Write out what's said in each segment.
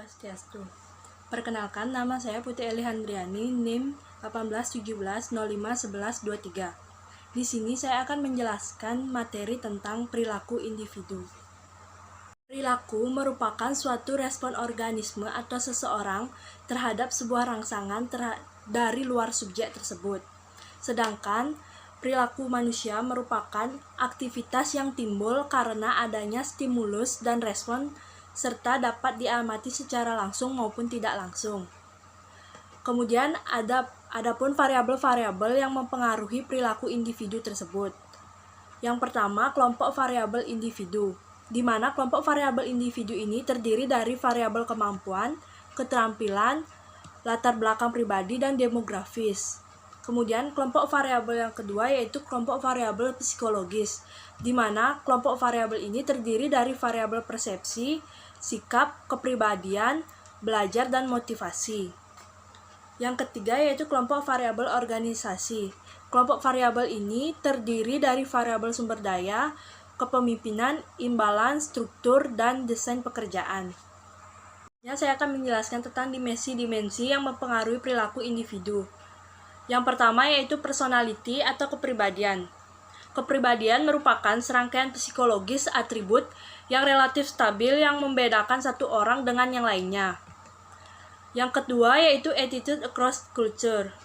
Swastiastu. Perkenalkan, nama saya Putri Eli Handriani, NIM 1817051123. Di sini saya akan menjelaskan materi tentang perilaku individu. Perilaku merupakan suatu respon organisme atau seseorang terhadap sebuah rangsangan dari luar subjek tersebut. Sedangkan perilaku manusia merupakan aktivitas yang timbul karena adanya stimulus dan respon serta dapat diamati secara langsung maupun tidak langsung. Kemudian adapun variabel-variabel yang mempengaruhi perilaku individu tersebut. Yang pertama, kelompok variabel individu, di mana kelompok variabel individu ini terdiri dari variabel kemampuan, keterampilan, latar belakang pribadi, dan demografis. Kemudian kelompok variabel yang kedua yaitu kelompok variabel psikologis, di mana kelompok variabel ini terdiri dari variabel persepsi, sikap, kepribadian, belajar, dan motivasi. Yang ketiga yaitu kelompok variabel organisasi. Kelompok variabel ini terdiri dari variabel sumber daya, kepemimpinan, imbalan, struktur, dan desain pekerjaan. Saya akan menjelaskan tentang dimensi-dimensi yang mempengaruhi perilaku individu. Yang pertama yaitu personality atau kepribadian. Kepribadian merupakan serangkaian psikologis atribut yang relatif stabil yang membedakan satu orang dengan yang lainnya. Yang kedua yaitu attitude across culture,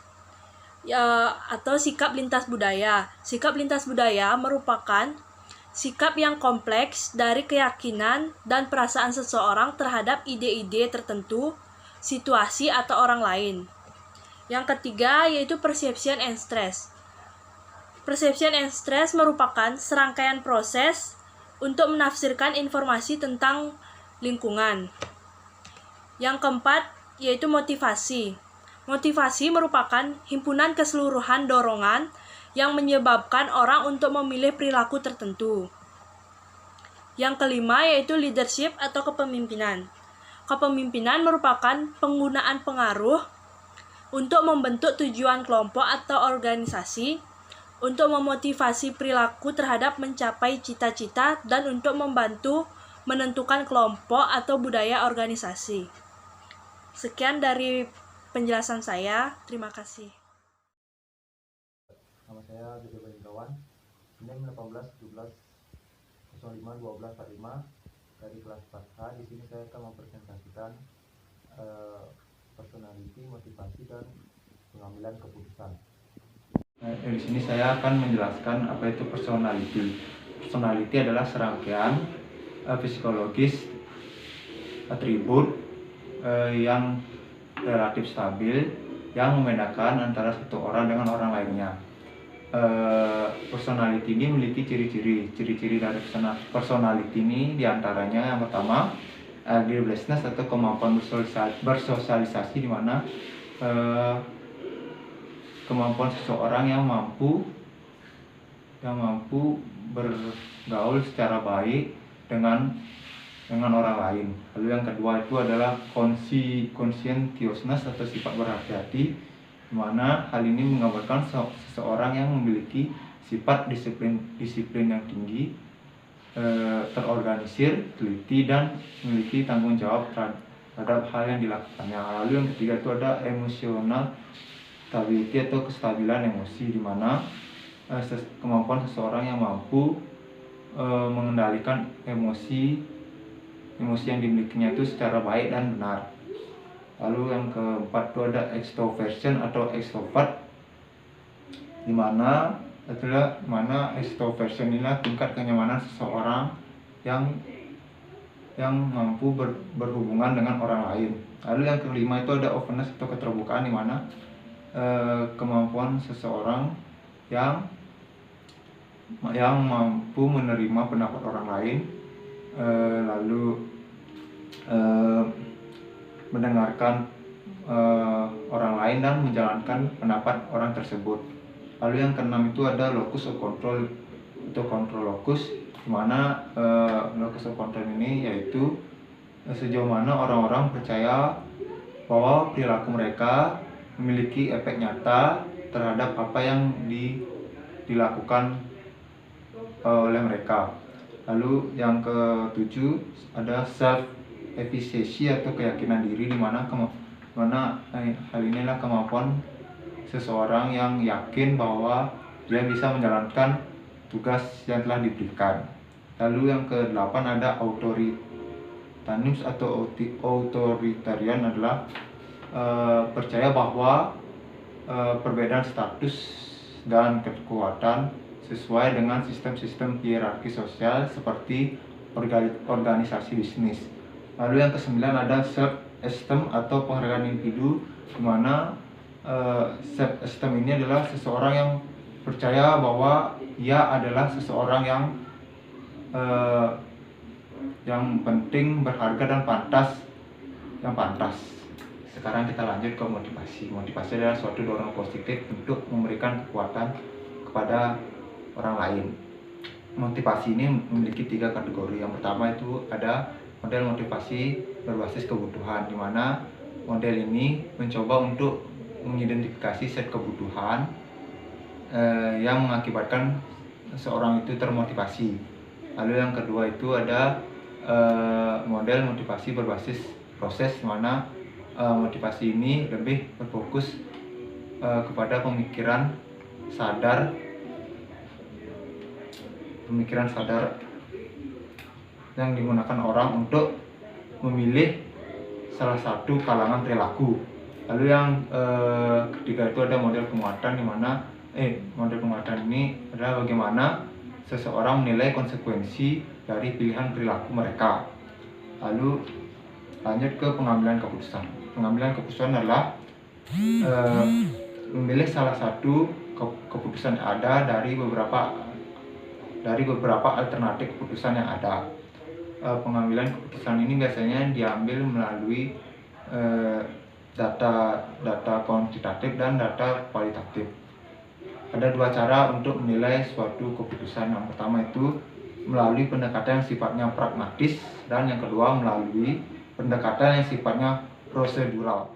atau sikap lintas budaya. Sikap lintas budaya merupakan sikap yang kompleks dari keyakinan dan perasaan seseorang terhadap ide-ide tertentu, situasi, atau orang lain. Yang ketiga yaitu perception and stress. Perception and stress merupakan serangkaian proses untuk menafsirkan informasi tentang lingkungan. Yang keempat yaitu motivasi. Motivasi merupakan himpunan keseluruhan dorongan yang menyebabkan orang untuk memilih perilaku tertentu. Yang kelima yaitu leadership atau kepemimpinan. Kepemimpinan merupakan penggunaan pengaruh untuk membentuk tujuan kelompok atau organisasi, untuk memotivasi perilaku terhadap mencapai cita-cita, dan untuk membantu menentukan kelompok atau budaya organisasi. Sekian dari penjelasan saya. Terima kasih. Nama saya Gede Baindrawan, NIM 1817051245 dari kelas 4H. Di sini saya akan mempresentasikan personality, motivasi, dan pengambilan keputusan. Di sini saya akan menjelaskan apa itu personality. Personality adalah serangkaian psikologis atribut yang relatif stabil yang membedakan antara satu orang dengan orang lainnya. Personality ini memiliki ciri-ciri dari personality ini diantaranya yang pertama agreeableness atau kemampuan bersosialisasi, di mana kemampuan seseorang yang mampu bergaul secara baik dengan orang lain. Lalu yang kedua itu adalah conscientiousness atau sifat berhati-hati, di mana hal ini menggambarkan seseorang yang memiliki sifat disiplin yang tinggi, terorganisir, teliti, dan memiliki tanggung jawab terhadap hal yang dilakukannya. Lalu yang ketiga itu ada emotional stability atau kestabilan emosi, di mana kemampuan seseorang yang mampu mengendalikan emosi yang dimilikinya itu secara baik dan benar. Lalu yang keempat itu ada extroversion atau extrovert, di mana extroversion inilah tingkat kenyamanan seseorang yang mampu berhubungan dengan orang lain. Lalu yang kelima itu ada openness atau keterbukaan, di mana kemampuan seseorang yang mampu menerima pendapat orang lain, lalu mendengarkan orang lain dan menjalankan pendapat orang tersebut. Lalu yang keenam itu ada locus of control atau control locus, di mana locus of control ini yaitu sejauh mana orang-orang percaya bahwa perilaku mereka memiliki efek nyata terhadap apa yang dilakukan oleh mereka. Lalu yang ketujuh ada self efisiensi atau keyakinan diri, di mana hal inilah kemampuan seseorang yang yakin bahwa dia bisa menjalankan tugas yang telah diberikan. Lalu yang ke-8 ada autoritarisme atau authoritarian adalah percaya bahwa perbedaan status dan kekuatan sesuai dengan sistem-sistem hierarki sosial seperti organisasi bisnis. Lalu yang ke-9 ada self-esteem atau penghargaan individu, di mana self-esteem ini adalah seseorang yang percaya bahwa ia adalah seseorang yang penting, berharga, dan pantas. Sekarang kita lanjut ke motivasi. Motivasi adalah suatu dorongan positif untuk memberikan kekuatan kepada orang lain. Motivasi ini memiliki 3 kategori. Yang pertama itu ada model motivasi berbasis kebutuhan, di mana model ini mencoba untuk mengidentifikasi set kebutuhan yang mengakibatkan seorang itu termotivasi. Lalu yang kedua itu ada model motivasi berbasis proses, di mana motivasi ini lebih berfokus kepada pemikiran sadar yang digunakan orang untuk memilih salah satu kalangan perilaku. Lalu yang ketiga itu ada model penguatan, di mana model penguatan ini adalah bagaimana seseorang menilai konsekuensi dari pilihan perilaku mereka. Lalu lanjut ke pengambilan keputusan. Pengambilan keputusan adalah memilih salah satu keputusan yang ada dari beberapa alternatif keputusan yang ada. Pengambilan keputusan ini biasanya diambil melalui data kuantitatif dan data kualitatif. Ada 2 cara untuk menilai suatu keputusan. Yang pertama itu melalui pendekatan yang sifatnya pragmatis, dan yang kedua melalui pendekatan yang sifatnya prosedural.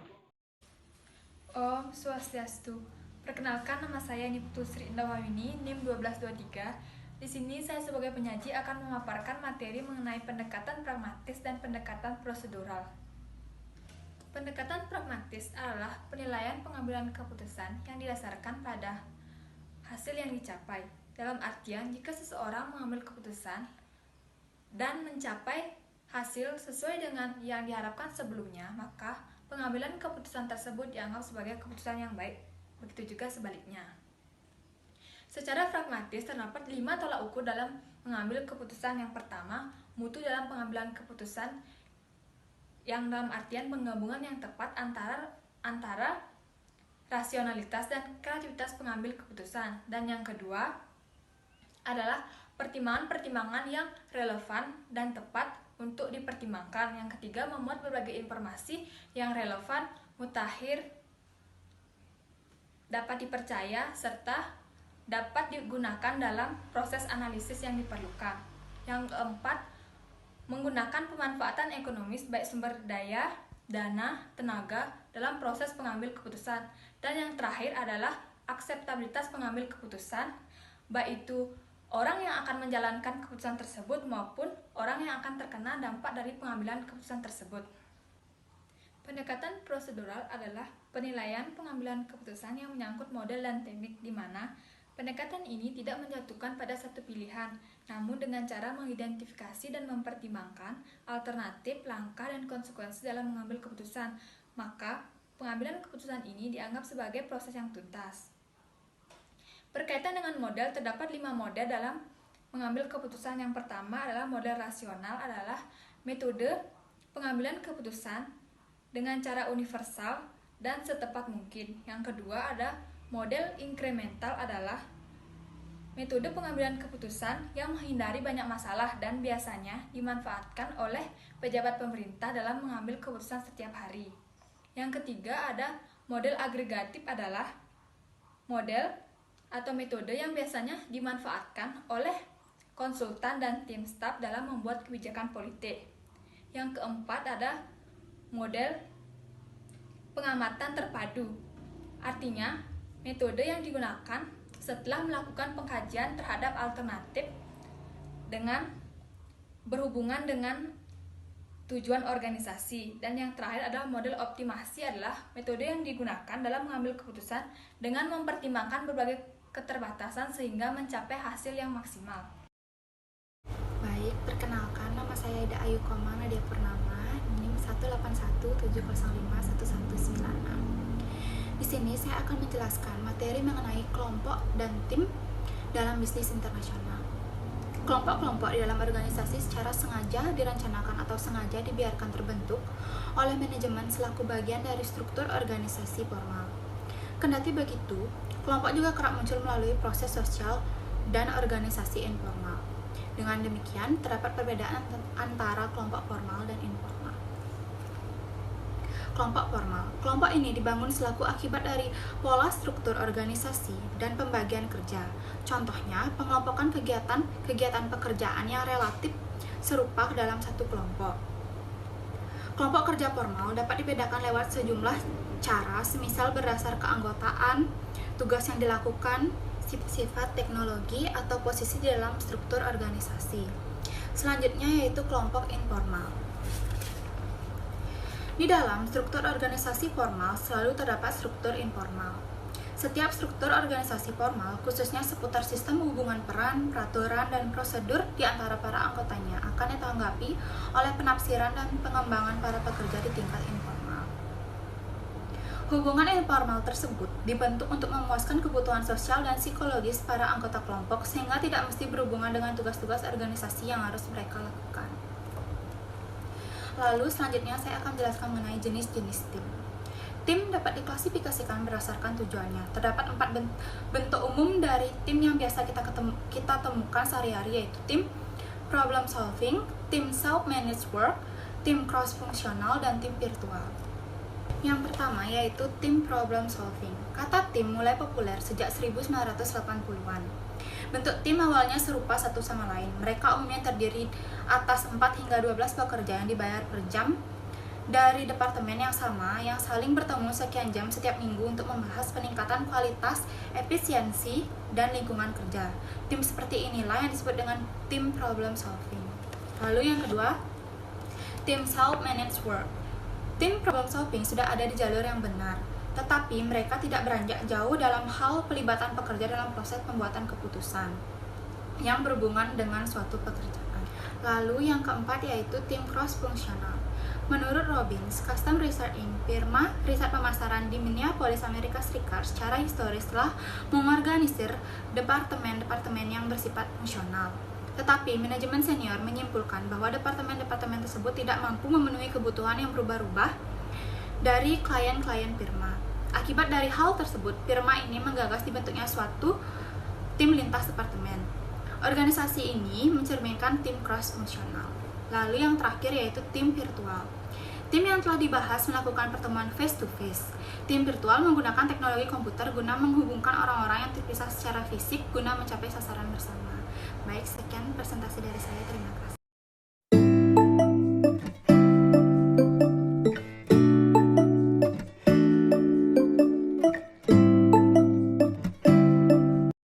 Om Swastiastu. Perkenalkan, nama saya Niptu Sri Indawawini, NIM 1223. Di sini saya sebagai penyaji akan memaparkan materi mengenai pendekatan pragmatis dan pendekatan prosedural. Pendekatan pragmatis adalah penilaian pengambilan keputusan yang didasarkan pada hasil yang dicapai. Dalam artian, jika seseorang mengambil keputusan dan mencapai hasil sesuai dengan yang diharapkan sebelumnya, maka pengambilan keputusan tersebut dianggap sebagai keputusan yang baik. Begitu juga sebaliknya. Secara pragmatis, terdapat 5 tolak ukur dalam mengambil keputusan. Yang pertama, mutu dalam pengambilan keputusan, yang dalam artian penggabungan yang tepat antara rasionalitas dan kreativitas pengambil keputusan. Dan yang kedua adalah pertimbangan-pertimbangan yang relevan dan tepat untuk dipertimbangkan. Yang ketiga, memuat berbagai informasi yang relevan, mutakhir, dapat dipercaya, serta dapat digunakan dalam proses analisis yang diperlukan. Yang keempat, menggunakan pemanfaatan ekonomis baik sumber daya, dana, tenaga dalam proses pengambil keputusan. Dan yang terakhir adalah akseptabilitas pengambil keputusan, baik itu orang yang akan menjalankan keputusan tersebut maupun orang yang akan terkena dampak dari pengambilan keputusan tersebut. Pendekatan prosedural adalah penilaian pengambilan keputusan yang menyangkut model dan teknik, di mana pendekatan ini tidak menjatuhkan pada satu pilihan, namun dengan cara mengidentifikasi dan mempertimbangkan alternatif, langkah, dan konsekuensi dalam mengambil keputusan. Maka, pengambilan keputusan ini dianggap sebagai proses yang tuntas. Berkaitan dengan model, terdapat 5 model dalam mengambil keputusan. Yang pertama adalah model rasional, adalah metode pengambilan keputusan dengan cara universal dan setepat mungkin. Yang kedua ada model inkremental, adalah metode pengambilan keputusan yang menghindari banyak masalah dan biasanya dimanfaatkan oleh pejabat pemerintah dalam mengambil keputusan setiap hari. Yang ketiga ada model agregatif, adalah model atau metode yang biasanya dimanfaatkan oleh konsultan dan tim staf dalam membuat kebijakan politik. Yang keempat ada model pengamatan terpadu, artinya metode yang digunakan setelah melakukan pengkajian terhadap alternatif dengan berhubungan dengan tujuan organisasi. Dan yang terakhir adalah model optimasi, adalah metode yang digunakan dalam mengambil keputusan dengan mempertimbangkan berbagai keterbatasan sehingga mencapai hasil yang maksimal. Baik, perkenalkan, nama saya Ida Ayu Komang Nadia Purnama, NIM 18170511196. Di sini saya akan menjelaskan materi mengenai kelompok dan tim dalam bisnis internasional. Kelompok-kelompok di dalam organisasi secara sengaja dirancanakan atau sengaja dibiarkan terbentuk oleh manajemen selaku bagian dari struktur organisasi formal. Kendati begitu, kelompok juga kerap muncul melalui proses sosial dan organisasi informal. Dengan demikian, terdapat perbedaan antara kelompok formal dan informal. Kelompok formal. Kelompok ini dibangun selaku akibat dari pola struktur organisasi dan pembagian kerja. Contohnya, pengelompokan kegiatan pekerjaan yang relatif serupa dalam satu kelompok. Kelompok kerja formal dapat dibedakan lewat sejumlah cara, semisal berdasar keanggotaan, tugas yang dilakukan, sifat teknologi, atau posisi di dalam struktur organisasi. Selanjutnya yaitu kelompok informal. Di dalam struktur organisasi formal selalu terdapat struktur informal. Setiap struktur organisasi formal, khususnya seputar sistem hubungan peran, peraturan, dan prosedur di antara para anggotanya, akan ditanggapi oleh penafsiran dan pengembangan para pekerja di tingkat informal. Hubungan informal tersebut dibentuk untuk memuaskan kebutuhan sosial dan psikologis para anggota kelompok, sehingga tidak mesti berhubungan dengan tugas-tugas organisasi yang harus mereka lakukan. Lalu selanjutnya saya akan menjelaskan mengenai jenis-jenis tim. Tim dapat diklasifikasikan berdasarkan tujuannya. Terdapat 4 bentuk umum dari tim yang biasa kita temukan sehari-hari, yaitu tim problem solving, tim self-managed work, tim cross-fungsional, dan tim virtual. Yang pertama yaitu tim problem solving. Kata tim mulai populer sejak 1980-an. Bentuk tim awalnya serupa satu sama lain. Mereka umumnya terdiri atas 4 hingga 12 pekerja yang dibayar per jam dari departemen yang sama, yang saling bertemu sekian jam setiap minggu untuk membahas peningkatan kualitas, efisiensi, dan lingkungan kerja. Tim seperti inilah yang disebut dengan tim problem solving. Lalu yang kedua, tim self-managed work. Tim problem solving sudah ada di jalur yang benar, tetapi mereka tidak beranjak jauh dalam hal pelibatan pekerja dalam proses pembuatan keputusan yang berhubungan dengan suatu pekerjaan. Lalu yang keempat yaitu tim cross-fungsional. Menurut Robbins, Custom Research Inc., firma riset pemasaran di Minneapolis, Amerika Serikat, secara historis telah mengorganisir departemen-departemen yang bersifat fungsional. Tetapi manajemen senior menyimpulkan bahwa departemen-departemen tersebut tidak mampu memenuhi kebutuhan yang berubah-ubah dari klien-klien firma. Akibat dari hal tersebut, firma ini menggagas dibentuknya suatu tim lintas departemen. Organisasi ini mencerminkan tim cross-fungsional. Lalu yang terakhir yaitu tim virtual. Tim yang telah dibahas melakukan pertemuan face-to-face. Tim virtual menggunakan teknologi komputer guna menghubungkan orang-orang yang terpisah secara fisik guna mencapai sasaran bersama. Baik, sekian presentasi dari saya. Terima kasih.